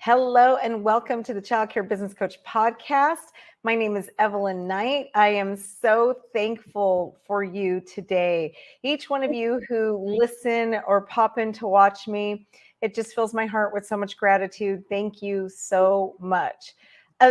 Hello and welcome to the Child Care Business Coach podcast. My name is Evelyn Knight. I am so thankful for you today. Each one of you who listen or pop in to watch me, it just fills my heart with so much gratitude. Thank you so much.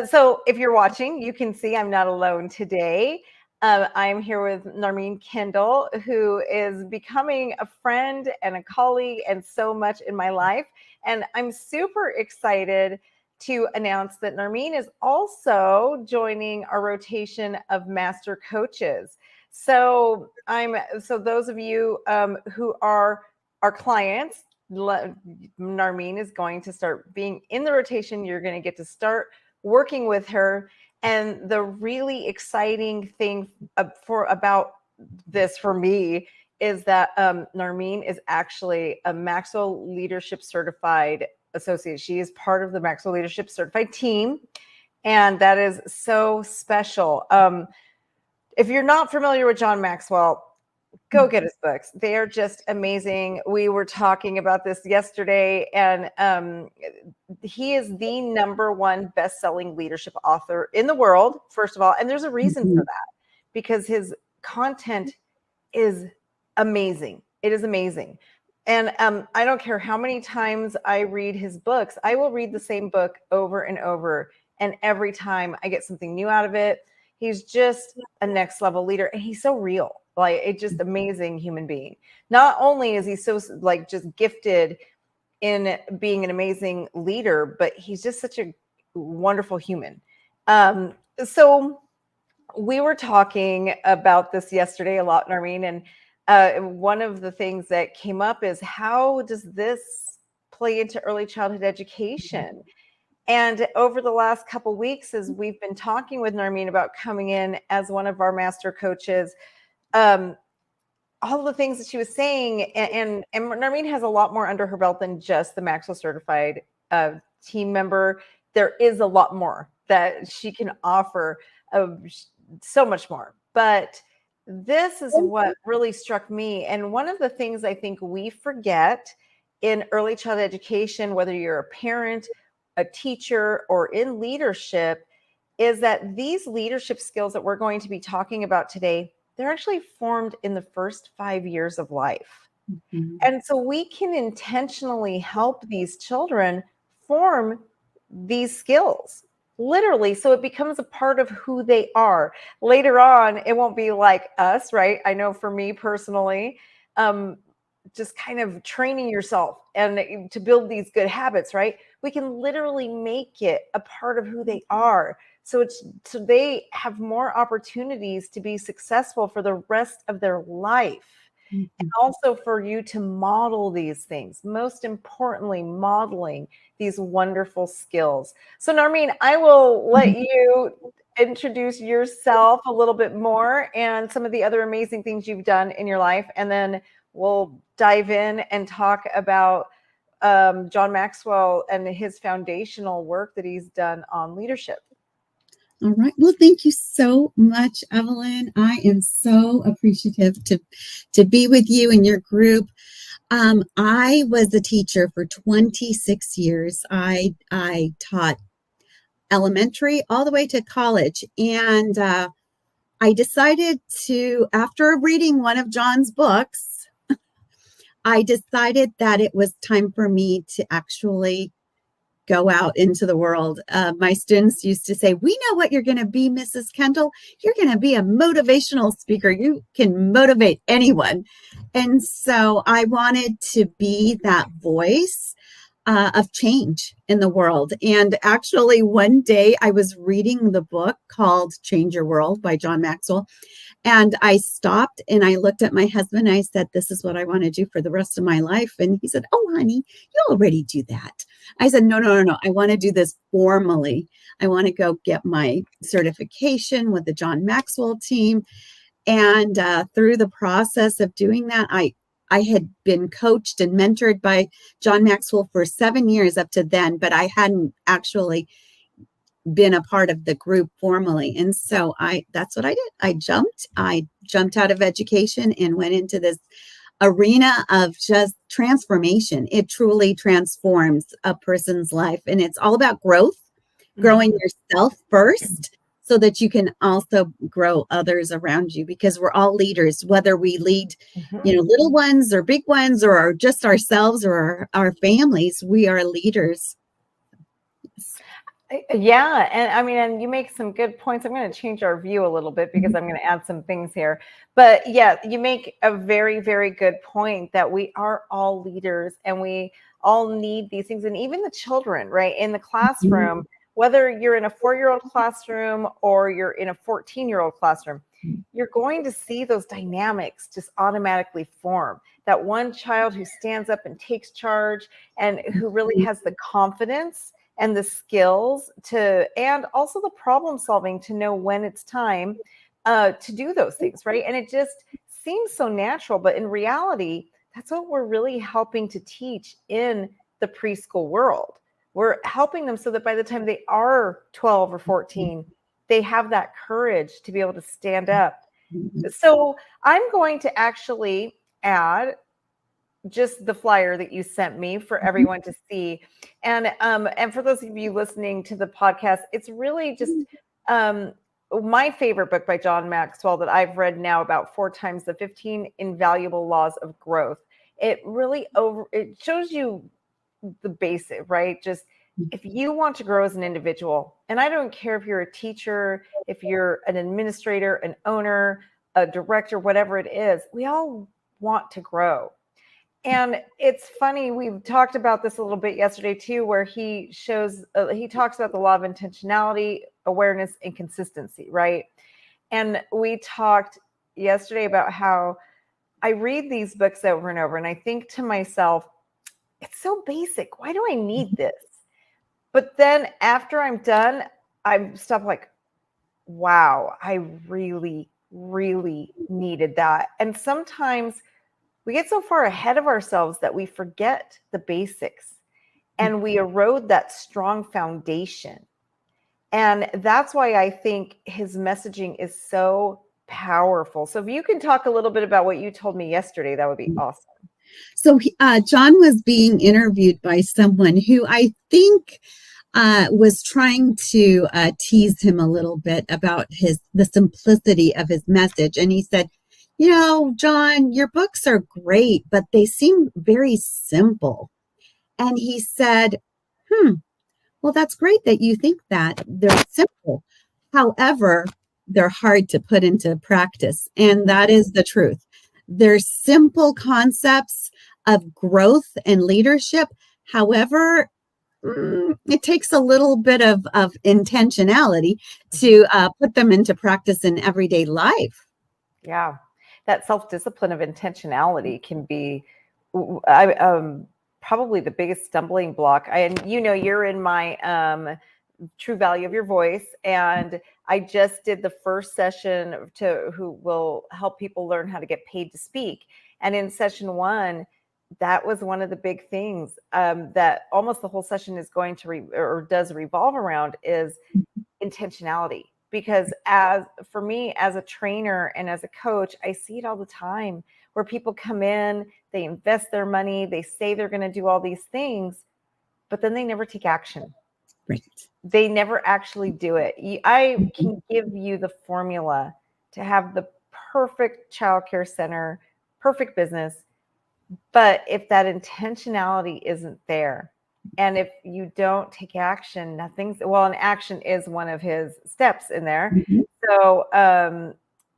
So if you're watching, you can see I'm not alone today. I'm here with Narmine Kendall, who is becoming a friend and a colleague and so much in my life. And I'm super excited to announce that Narmine is also joining our rotation of master coaches. So those of you who are our clients, Narmine is going to start being in the rotation. You're going to get to start working with her. And the really exciting thing about this for me is that Narmine is actually a Maxwell Leadership Certified Associate. She is part of the Maxwell Leadership Certified team, and that is so special. If you're not familiar with John Maxwell, go get his books. They are just amazing. We were talking about this yesterday, and he is the #1 best-selling leadership author in the world, first of all. And there's a reason for that, because his content is amazing. It is amazing. And I don't care how many times I read his books, I will read the same book over and over. And every time I get something new out of it. He's just a next level leader. And he's so real. Like, it's just amazing human being. Not only is he so just gifted in being an amazing leader, but he's just such a wonderful human. So we were talking about this yesterday a lot, Narmine, and one of the things that came up is, how does this play into early childhood education? And over the last couple of weeks, as we've been talking with Narmine about coming in as one of our master coaches, all the things that she was saying, and Narmine has a lot more under her belt than just the Maxwell Certified team member. There is a lot more that she can offer, so much more. But this is what really struck me. And one of the things I think we forget in early childhood education, whether you're a parent, a teacher, or in leadership, is that these leadership skills that we're going to be talking about today, they're actually formed in the first 5 years of life. Mm-hmm. And so we can intentionally help these children form these skills, literally, so it becomes a part of who they are. Later on, it won't be like us, right? I know for me personally, just kind of training yourself and to build these good habits, right? We can literally make it a part of who they are. So they have more opportunities to be successful for the rest of their life. Mm-hmm. And also for you to model these things, most importantly, modeling these wonderful skills. So Narmine, I will let you introduce yourself a little bit more and some of the other amazing things you've done in your life. And then we'll dive in and talk about John Maxwell and his foundational work that he's done on leadership. All right. Well, thank you so much, Evelyn. I am so appreciative to be with you and your group. I was a teacher for 26 years. I taught elementary all the way to college. And I decided to, after reading one of John's books, I decided that it was time for me to actually go out into the world. My students used to say, "We know what you're going to be, Mrs. Kendall. You're going to be a motivational speaker. You can motivate anyone." And so I wanted to be that voice of change in the world. And actually, one day I was reading the book called Change Your World by John Maxwell. And I stopped and I looked at my husband and I said, "This is what I want to do for the rest of my life." And he said, "Oh, honey, you already do that." I said, No. I want to do this formally. I want to go get my certification with the John Maxwell team. And through the process of doing that, I had been coached and mentored by John Maxwell for 7 years up to then, but I hadn't actually been a part of the group formally. And so that's what I did. I jumped out of education and went into this arena of just transformation. It truly transforms a person's life. And it's all about growth, growing yourself first, so that you can also grow others around you, because we're all leaders, whether we lead, little ones or big ones, or just ourselves or our families, we are leaders. Yeah. And I mean, and you make some good points. I'm going to change our view a little bit because I'm going to add some things here. But yeah, you make a very, very good point that we are all leaders and we all need these things. And even the children, right, in the classroom, whether you're in a 4-year-old classroom or you're in a 14-year-old classroom, you're going to see those dynamics just automatically form. That one child who stands up and takes charge and who really has the confidence and the skills and also the problem solving to know when it's time to do those things, right? And it just seems so natural, but in reality, that's what we're really helping to teach in the preschool world. We're helping them so that by the time they are 12 or 14, they have that courage to be able to stand up. So I'm going to actually add just the flyer that you sent me for everyone to see. And for those of you listening to the podcast, it's really just my favorite book by John Maxwell that I've read now about 4 times, the 15 Invaluable Laws of Growth. It really it shows you the basic, right? Just if you want to grow as an individual, and I don't care if you're a teacher, if you're an administrator, an owner, a director, whatever it is, we all want to grow. And it's funny, we've talked about this a little bit yesterday too, where he talks about the law of intentionality, awareness, and consistency, right? And we talked yesterday about how I read these books over and over, and I think to myself, it's so basic. Why do I need this? But then after I'm done, I'm stuck like, wow, I really, really needed that. And sometimes we get so far ahead of ourselves that we forget the basics and we erode that strong foundation. And that's why I think his messaging is so powerful. So if you can talk a little bit about what you told me yesterday, that would be awesome. So John was being interviewed by someone who I think was trying to tease him a little bit about the simplicity of his message. And he said, John, your books are great, but they seem very simple. And he said, well, that's great that you think that. They're simple. However, they're hard to put into practice. And that is the truth. They're simple concepts of growth and leadership. However, it takes a little bit of intentionality to put them into practice in everyday life. Yeah. That self-discipline of intentionality can be probably the biggest stumbling block. And you're in my True Value of Your Voice, and I just did the first session who will help people learn how to get paid to speak. And in session 1, that was one of the big things that almost the whole session is going to does revolve around is intentionality. Because for me, as a trainer and as a coach, I see it all the time where people come in, they invest their money, they say they're going to do all these things, but then they never take action. Right. They never actually do it. I can give you the formula to have the perfect childcare center, perfect business. But if that intentionality isn't there, and if you don't take action, and action is one of his steps in there. Mm-hmm. So,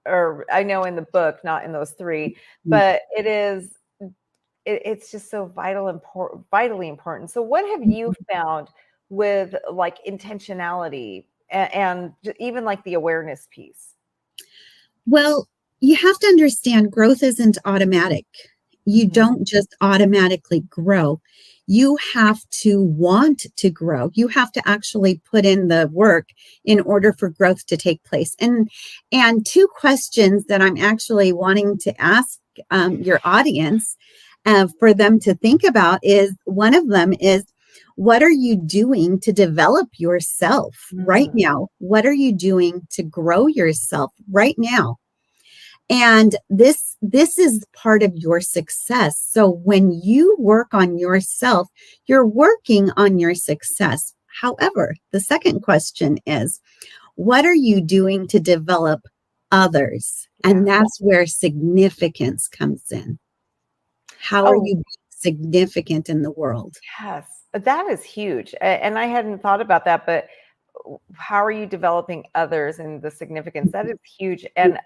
or I know in the book, not in those 3, but it's just so vitally important. So what have you found with like intentionality and even like the awareness piece? Well, you have to understand growth isn't automatic. You don't just automatically grow. You have to want to grow. You have to actually put in the work in order for growth to take place. And 2 questions that I'm actually wanting to ask your audience for them to think about is, one of them is, what are you doing to develop yourself right now? What are you doing to grow yourself right now? And this is part of your success. So when you work on yourself, you're working on your success. However, the second question is, what are you doing to develop others? And that's where significance comes in. How are you being significant in the world? Yes, that is huge. And I hadn't thought about that, but how are you developing others and the significance? That is huge. And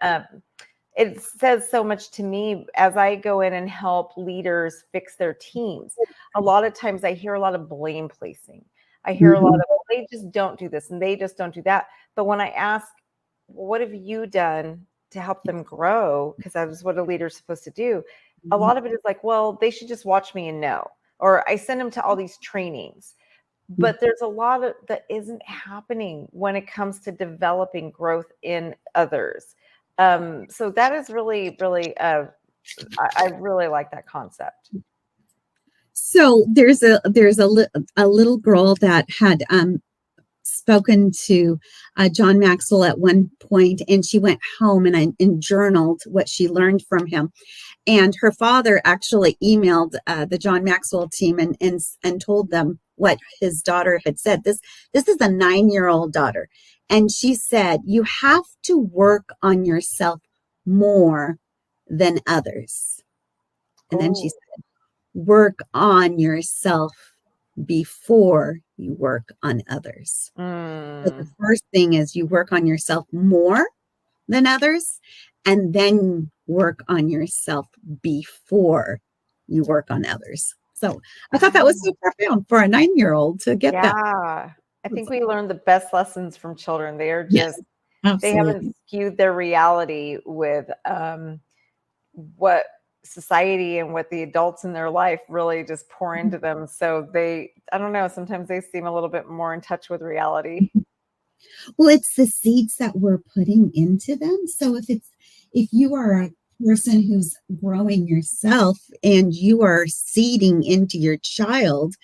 it says so much to me as I go in and help leaders fix their teams. A lot of times I hear a lot of blame placing. I hear a lot of, well, they just don't do this and they just don't do that. But when I ask, well, what have you done to help them grow? Because that is what a leader's supposed to do. A lot of it is like, well, they should just watch me and know. Or I send them to all these trainings. But there's a lot of that isn't happening when it comes to developing growth in others. So that is really, really, I really like that concept. So there's a little girl that had spoken to John Maxwell at one point, and she went home and journaled what she learned from him. And her father actually emailed the John Maxwell team and told them what his daughter had said. This is a 9-year-old daughter. And she said, you have to work on yourself more than others. And then she said, work on yourself before you work on others. So the first thing is you work on yourself more than others, and then work on yourself before you work on others. So I thought that was so profound for a 9-year-old to get that. Yeah, I think we learn the best lessons from children. They are just, they haven't skewed their reality with what society and what the adults in their life really just pour into them. So they, I don't know, sometimes they seem a little bit more in touch with reality. Well, it's the seeds that we're putting into them. So if you are a person who's growing yourself and you are seeding into your child,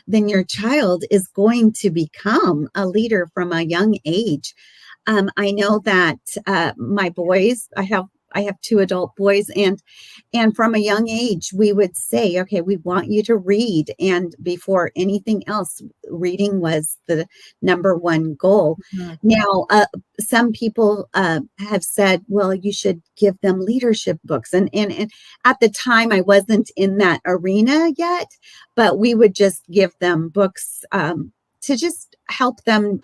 then your child is going to become a leader from a young age. I know that my boys, I have 2 adult boys, and from a young age, we would say, okay, we want you to read. And before anything else, reading was the number one goal. Now, some people have said, well, you should give them leadership books. And at the time, I wasn't in that arena yet, but we would just give them books to just help them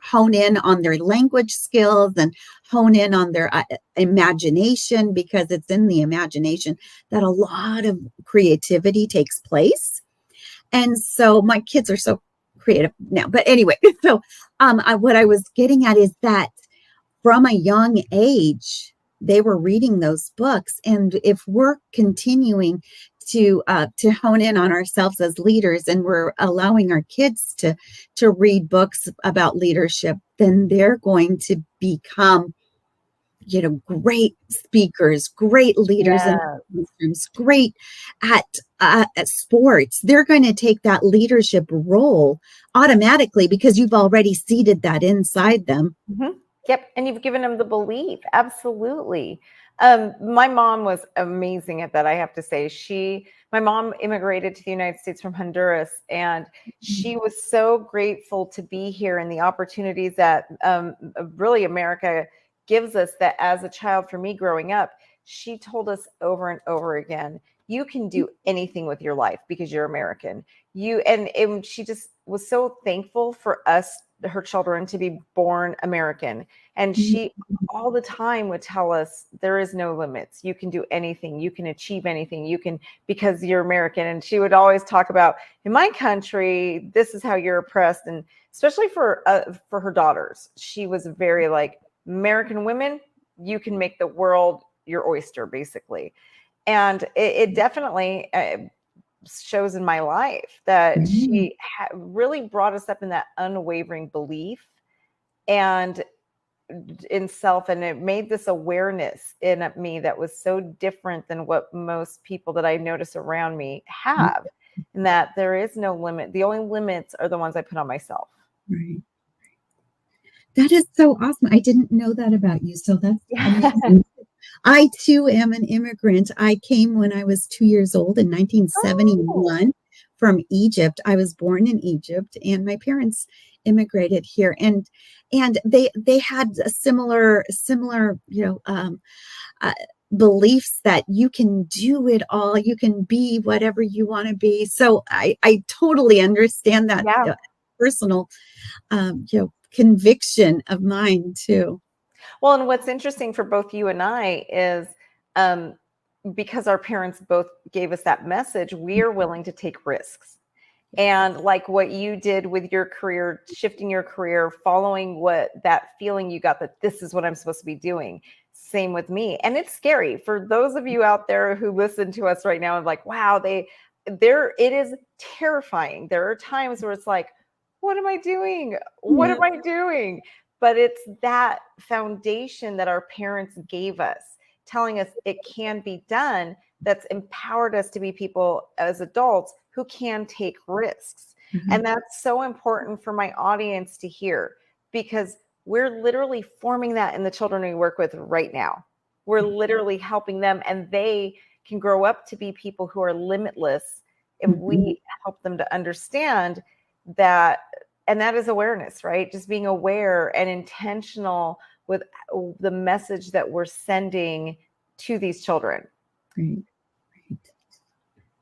hone in on their language skills and hone in on their imagination, because it's in the imagination that a lot of creativity takes place. And so my kids are so creative now. But anyway, so what I was getting at is that from a young age, they were reading those books. And if we're continuing to hone in on ourselves as leaders, and we're allowing our kids to read books about leadership, then they're going to become, great speakers, great leaders in classrooms, great at sports. They're going to take that leadership role automatically because you've already seeded that inside them. Yep. And you've given them the belief. Absolutely. My mom was amazing at that, I have to say. My mom immigrated to the United States from Honduras, and she was so grateful to be here and the opportunities that really America gives us. That as a child, for me growing up, she told us over and over again, you can do anything with your life because you're American. And she just was so thankful for us, her children, to be born American. And she all the time would tell us, there is no limits. You can do anything. You can achieve anything. You can, because you're American. And she would always talk about, in my country, this is how you're oppressed. And especially for her daughters, she was very like, American women, you can make the world your oyster, basically. And it definitely shows in my life that she really brought us up in that unwavering belief and in self, and it made this awareness in me that was so different than what most people that I notice around me have, and that there is no limit. The only limits are the ones I put on myself. Right. That is so awesome. I didn't know that about you. So that's amazing. I too am an immigrant. I came when I was 2 years old in Oh, 1971 from Egypt. I was born in Egypt, and my parents immigrated here, and they had a similar uh, beliefs that you can do it all, you can be whatever you want to be. So I totally understand that yeah. personal conviction of mine too. Well, and what's interesting for both you and I is um, because our parents both gave us that message, we are willing to take risks. And like what you did with your career, shifting your career, following what that feeling you got that this is what I'm supposed to be doing. Same with me. And it's scary for those of you out there who listen to us right now and like, wow, it is terrifying. There are times where it's like, what am I doing? What Yeah. am I doing? But it's that foundation that our parents gave us, telling us it can be done, that's empowered us to be people as adults who can take risks. Mhm. And that's so important for my audience to hear, because we're literally forming that in the children we work with right now. We're literally helping them, and they can grow up to be people who are limitless if Mhm. we help them to understand that. And that is awareness, right? Just being aware and intentional with the message that we're sending to these children. Right.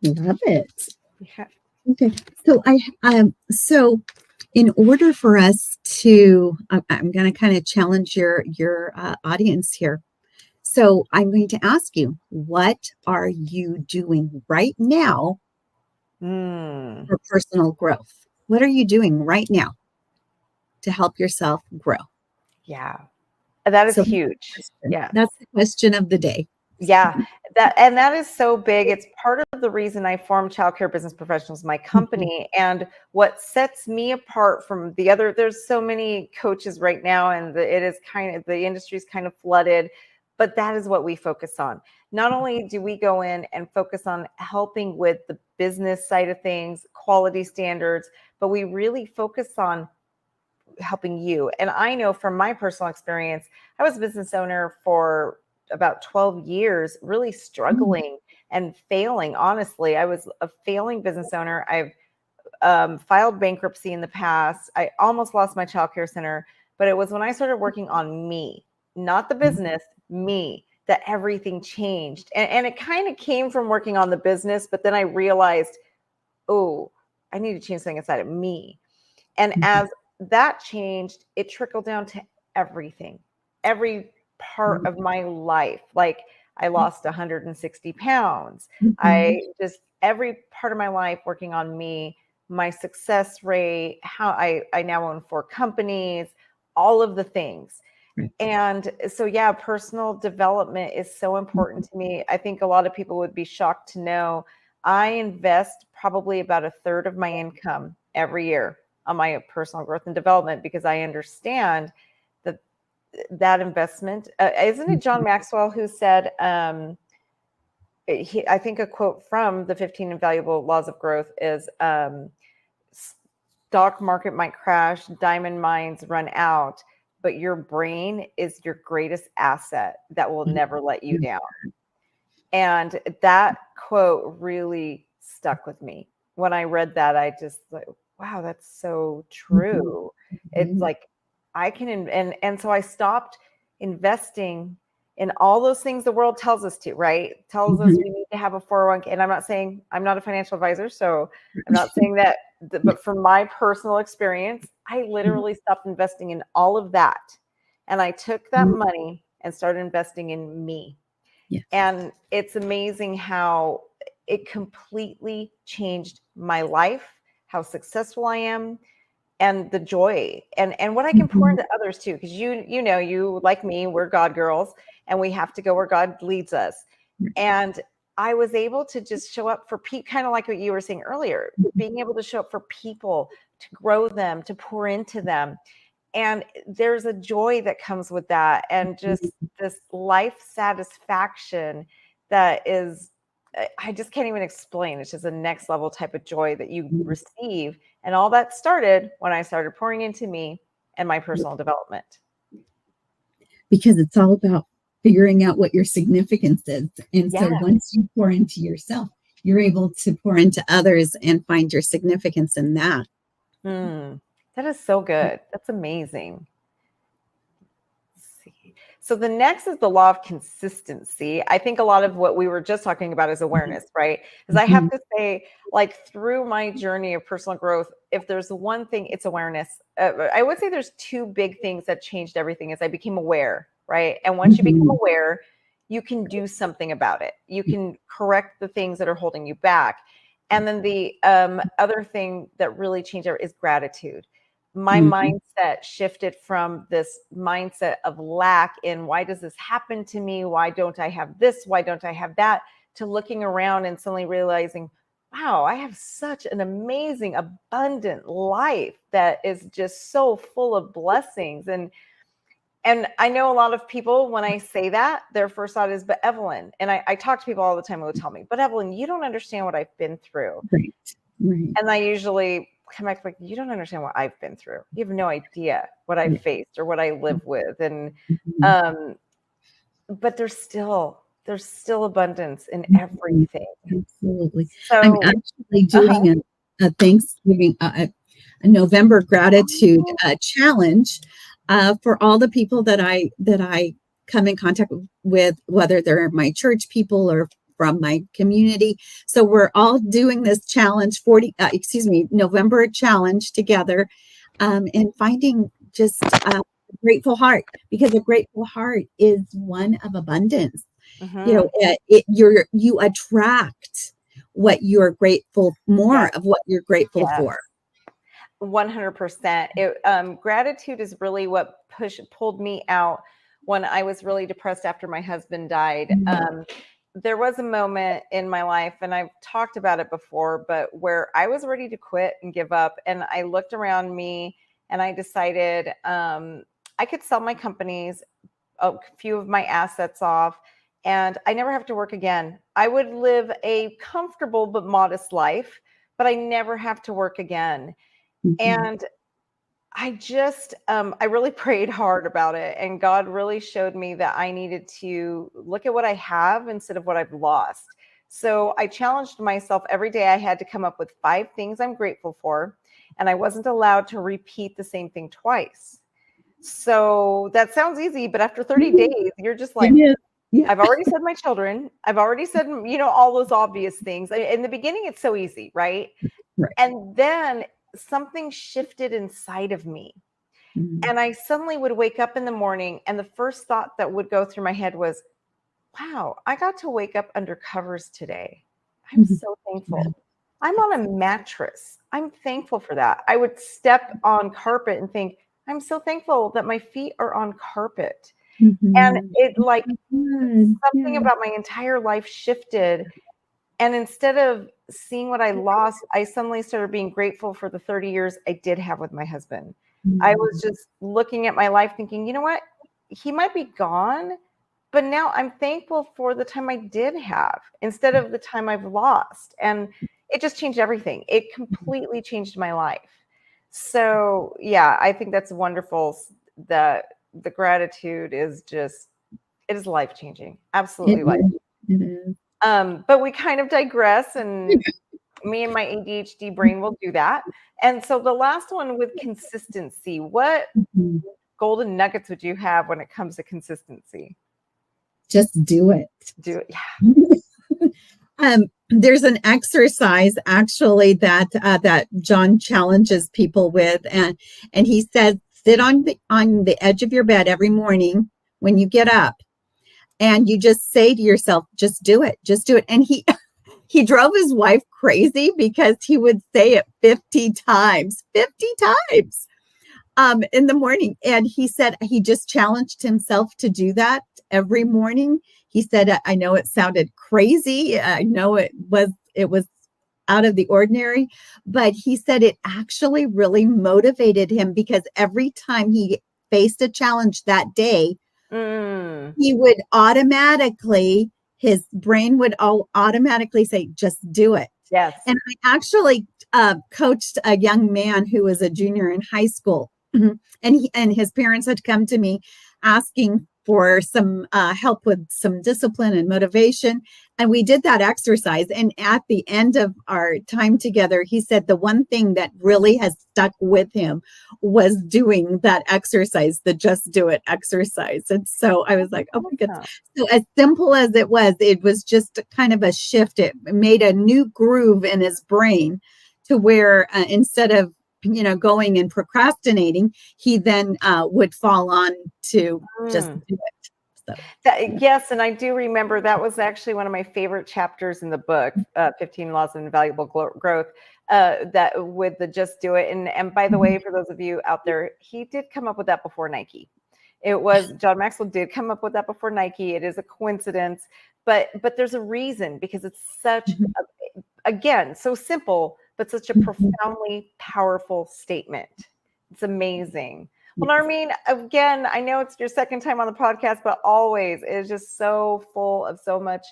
Love it. Yeah. Okay. So in order for us to, I'm going to kind of challenge your audience here. So I'm going to ask you, what are you doing right now Mm, for personal growth? What are you doing right now to help yourself grow? yeah. That is So huge. Yes. that's the question of the day. Yeah. That is so big. It's part of the reason I formed Childcare Business Professionals, my Mhm. company. And what sets me apart from the other, there's so many coaches right now, and it is kind of, the industry is kind of flooded, but that is what we focus on. Not only do we go in and focus on helping with the business side of things, quality standards, but we really focus on helping you. And I know from my personal experience, I was a business owner for about 12 years, really struggling and failing. Honestly, I was a failing business owner. I've filed bankruptcy in the past. I almost lost my childcare center, but it was when I started working on me, not the business, me, that everything changed. And it kind of came from working on the business, but then I realized, oh, I need to change something inside of me. And as that changed, it trickled down to everything, every part of my life. Like I lost 160 pounds. Mhm. I just, every part of my life working on me, my success rate, how I now own 4 companies, all of the things. Right. And so, yeah, personal development is so important to me. I think a lot of people would be shocked to know I invest probably about a third of my income every year on my personal growth and development, because I understand that that investment, isn't it John Maxwell who said, I think a quote from the 15 Invaluable Laws of Growth is, stock market might crash, diamond mines run out, but your brain is your greatest asset that will never let you down. And that quote really stuck with me. When I read that, I just like, wow, that's so Mhm. true. It's Mhm. like I can and so I stopped investing in all those things the world tells us to, right? Tells us Mhm. we need to have a 401k. And I'm not saying, I'm not a financial advisor, so I'm not saying that, but from my personal experience, I literally stopped investing in all of that. And I took that Mhm. money and started investing in me. Yes. And it's amazing how it completely changed my life, how successful I am, and the joy and what I can pour Mhm. into others too. Because you like me, we're God girls, and we have to go where God leads us. And I was able to just show up for people, kind of like what you were saying earlier, being able to show up for people, to grow them, to pour into them. And there's a joy that comes with that, and just this life satisfaction that is, I just can't even explain. It's just a next level type of joy that you Mhm. receive. And all that started when I started pouring into me and my personal development. Because it's all about figuring out what your significance is. And so Yeah. once you pour into yourself, you're able to pour into others and find your significance in that. That is so good. That's amazing. So the next is the law of consistency. I think a lot of what we were just talking about is awareness, right? Because I have to say, like through my journey of personal growth, if there's one thing, it's awareness. I would say there's two big things that changed everything. Is I became aware, right? And once you become aware, you can do something about it. You can correct the things that are holding you back. And then the other thing that really changed is gratitude. My mindset shifted from this mindset of lack in why does this happen to me? Why don't I have this? Why don't I have that? To looking around and suddenly realizing, wow, I have such an amazing, abundant life that is just so full of blessings. And I know a lot of people, when I say that, their first thought is, but Evelyn, and I talk to people all the time who will tell me, but Evelyn, you don't understand what I've been through. Right. And I usually come back like, you don't understand what I've been through. You have no idea what I've faced or what I live with. And, but there's still abundance in everything. Absolutely. So I'm actually doing a Thanksgiving, a November gratitude challenge for all the people that I come in contact with, whether they're my church people or from my community. So we're all doing this challenge, November challenge together, and finding just a grateful heart, because a grateful heart is one of abundance. You know, you attract what you're grateful, more of what you're grateful for. 100%. Gratitude is really what pulled me out when I was really depressed after my husband died. There was a moment in my life, and I've talked about it before, but where I was ready to quit and give up. And I looked around me and I decided I could sell my companies, a few of my assets off, and I never have to work again. I would live a comfortable but modest life, but I never have to work again. And I just, I really prayed hard about it, and God really showed me that I needed to look at what I have instead of what I've lost. So I challenged myself every day. I had to come up with 5 things I'm grateful for, and I wasn't allowed to repeat the same thing twice. So that sounds easy, but after 30 days, you're just like, I've already said my children. I've already said, all those obvious things. In the beginning, it's so easy, right? And then something shifted inside of me. And I suddenly would wake up in the morning, and the first thought that would go through my head was, wow, I got to wake up under covers today. I'm so thankful. I'm on a mattress. I'm thankful for that. I would step on carpet and think, I'm so thankful that my feet are on carpet. And it something about my entire life shifted. And instead of seeing what I lost, I suddenly started being grateful for the 30 years I did have with my husband. I was just looking at my life thinking, you know what? He might be gone, but now I'm thankful for the time I did have instead of the time I've lost. And it just changed everything. It completely changed my life. So yeah, I think that's wonderful that the gratitude is just, it is life-changing. Absolutely life-changing. But we kind of digress, and me and my ADHD brain will do that. And so the last one with consistency, what golden nuggets would you have when it comes to consistency? Just do it. Do it. Yeah. There's an exercise actually that John challenges people with, and he says, sit on the edge of your bed every morning when you get up, and you just say to yourself, just do it, just do it. And he drove his wife crazy because he would say it 50 times in the morning. And he said he just challenged himself to do that every morning. He said, I know it sounded crazy. I know it was out of the ordinary, but he said it actually really motivated him, because every time he faced a challenge that day, he would automatically, his brain would automatically say, just do it. Yes. And I actually coached a young man who was a junior in high school, and his parents had come to me asking for some help with some discipline and motivation. And we did that exercise. And at the end of our time together, he said the one thing that really has stuck with him was doing that exercise, the Just Do It exercise. And so I was like, oh my goodness. So as simple as it was just kind of a shift. It made a new groove in his brain to where instead of going and procrastinating, he then would fall on to just do it. So, yes, and I do remember that was actually one of my favorite chapters in the book, 15 Laws of Invaluable Growth, that with the Just Do It. And by the way, for those of you out there, he did come up with that before Nike. John Maxwell did come up with that before Nike. It is a coincidence, but there's a reason, because it's such, again, so simple, but such a profoundly powerful statement. It's amazing. Well, Narmine, again, I know it's your second time on the podcast, but always it is just so full of so much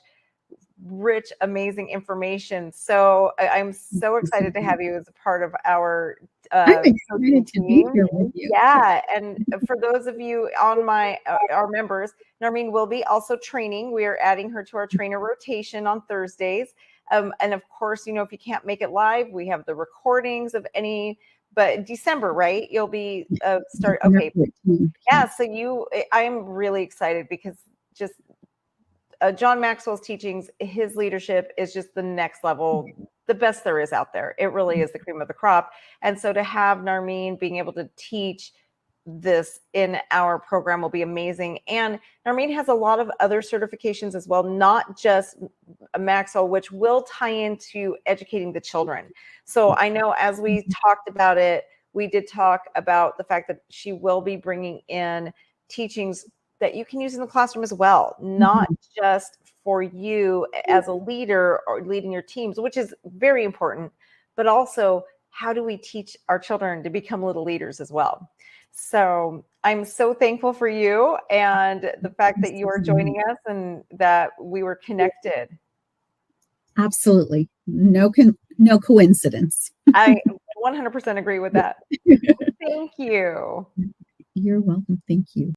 rich, amazing information. So I'm so excited to have you as a part of our I'm excited to be here with you. Yeah, and for those of you on our members, Narmine will be also training. We are adding her to our trainer rotation on Thursdays. And of course, if you can't make it live, we have the recordings of but December, right? You'll be start. Okay. Yeah. So I'm really excited because just John Maxwell's teachings, his leadership is just the next level, the best there is out there. It really is the cream of the crop. And so to have Narmine being able to teach this in our program will be amazing. And Narmine has a lot of other certifications as well, not just Maxwell, which will tie into educating the children. So I know as we talked about it, we did talk about the fact that she will be bringing in teachings that you can use in the classroom as well, not just for you as a leader or leading your teams, which is very important, but also how do we teach our children to become little leaders as well? So I'm so thankful for you and the fact that you are joining us and that we were connected. Absolutely. No coincidence. I 100% agree with that. Thank you. You're welcome. Thank you.